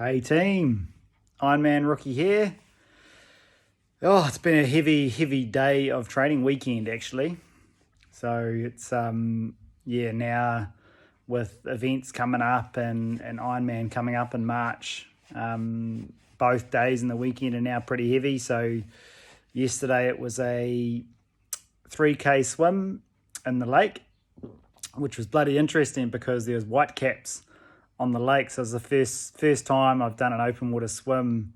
Hey team, Ironman rookie here. Oh, it's been a heavy day of training weekend actually. So it's now with events coming up and Ironman coming up in March. Both days in the weekend are now pretty heavy. So yesterday it was a 3K swim in the lake, which was bloody interesting because there was white caps on the lake. So it was the first time I've done an open water swim,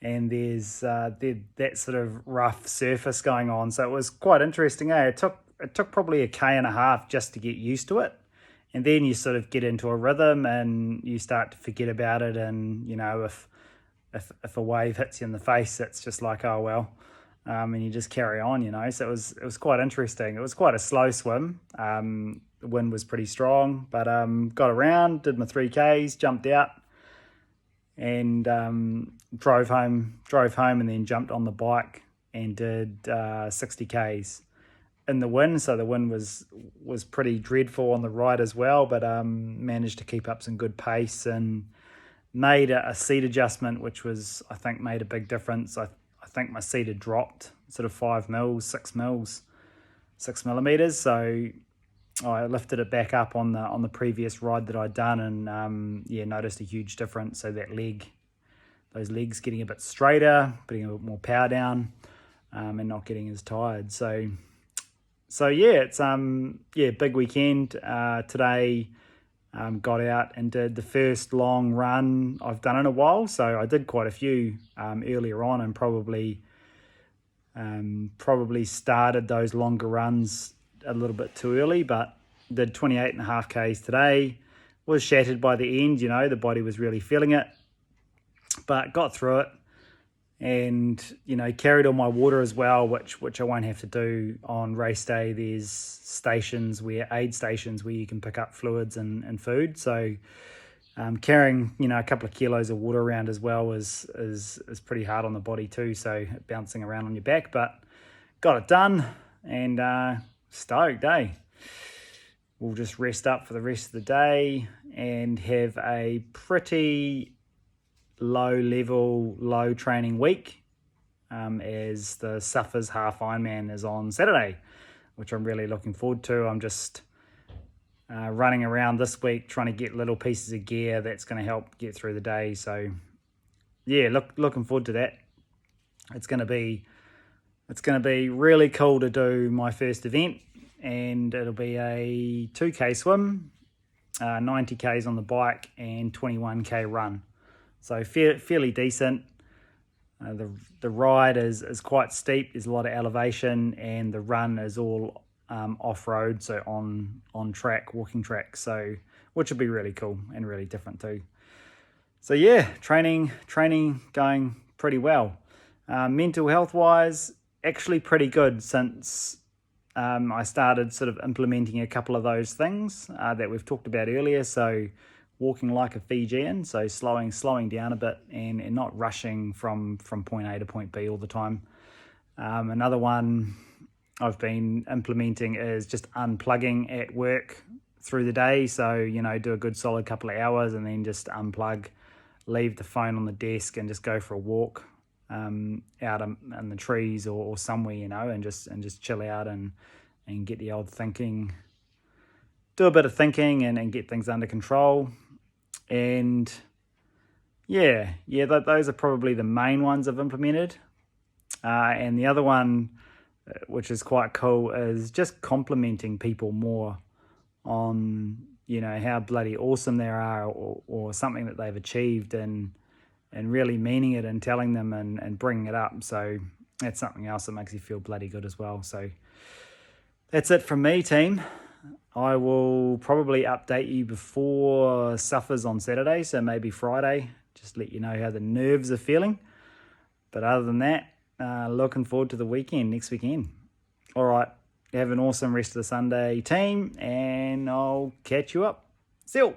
and there's that sort of rough surface going on. So it was quite interesting. It took probably a K and a half just to get used to it, and then you sort of get into a rhythm and you start to forget about it. And if a wave hits you in the face, it's just like, oh well. And you just carry on, So it was quite interesting. It was quite a slow swim. The wind was pretty strong, but got around, did my 3Ks, jumped out, and drove home, and then jumped on the bike and did 60Ks in the wind. So the wind was pretty dreadful on the ride as well, but managed to keep up some good pace and made a seat adjustment, which was, I think, made a big difference. I think my seat had dropped sort of 6 millimeters. So I lifted it back up on the previous ride that I'd done, and noticed a huge difference. So those legs getting a bit straighter, putting a bit more power down, and not getting as tired. So yeah, it's big weekend today. Got out and did the first long run I've done in a while. So I did quite a few earlier on, and probably started those longer runs a little bit too early, but did 28.5 Ks today. Was shattered by the end, the body was really feeling it, but got through it, and carried all my water as well, which I won't have to do on race day. There's aid stations where you can pick up fluids and food. So carrying a couple of kilos of water around as well is pretty hard on the body too, so bouncing around on your back, but got it done, and stoked. We'll just rest up for the rest of the day and have a pretty low training week, as the Suffers Half Ironman is on Saturday, which I'm really looking forward to. I'm just running around this week trying to get little pieces of gear that's going to help get through the day. So yeah, looking forward to that. It's going to be really cool to do my first event, and it'll be a 2K swim, 90Ks on the bike, and 21K run. So fairly decent. The ride is quite steep. There's a lot of elevation, and the run is all off-road, so on track, walking track. So which will be really cool and really different too. So yeah, training going pretty well. Mental health wise, actually pretty good since I started sort of implementing a couple of those things that we've talked about earlier. So walking like a Fijian, so slowing down a bit and not rushing from point A to point B all the time. Another one I've been implementing is just unplugging at work through the day. So, do a good solid couple of hours and then just unplug, leave the phone on the desk and just go for a walk out in the trees or somewhere, and just chill out and get the old thinking, do a bit of thinking and get things under control. And those are probably the main ones I've implemented. And the other one, which is quite cool, is just complimenting people more on, how bloody awesome they are or something that they've achieved, and really meaning it and telling them and bringing it up. So that's something else that makes you feel bloody good as well. So that's it from me, team. I will probably update you before Suffers on Saturday, so maybe Friday, just let you know how the nerves are feeling. But other than that, looking forward to the weekend, next weekend. All right, have an awesome rest of the Sunday, team, and I'll catch you up. See you.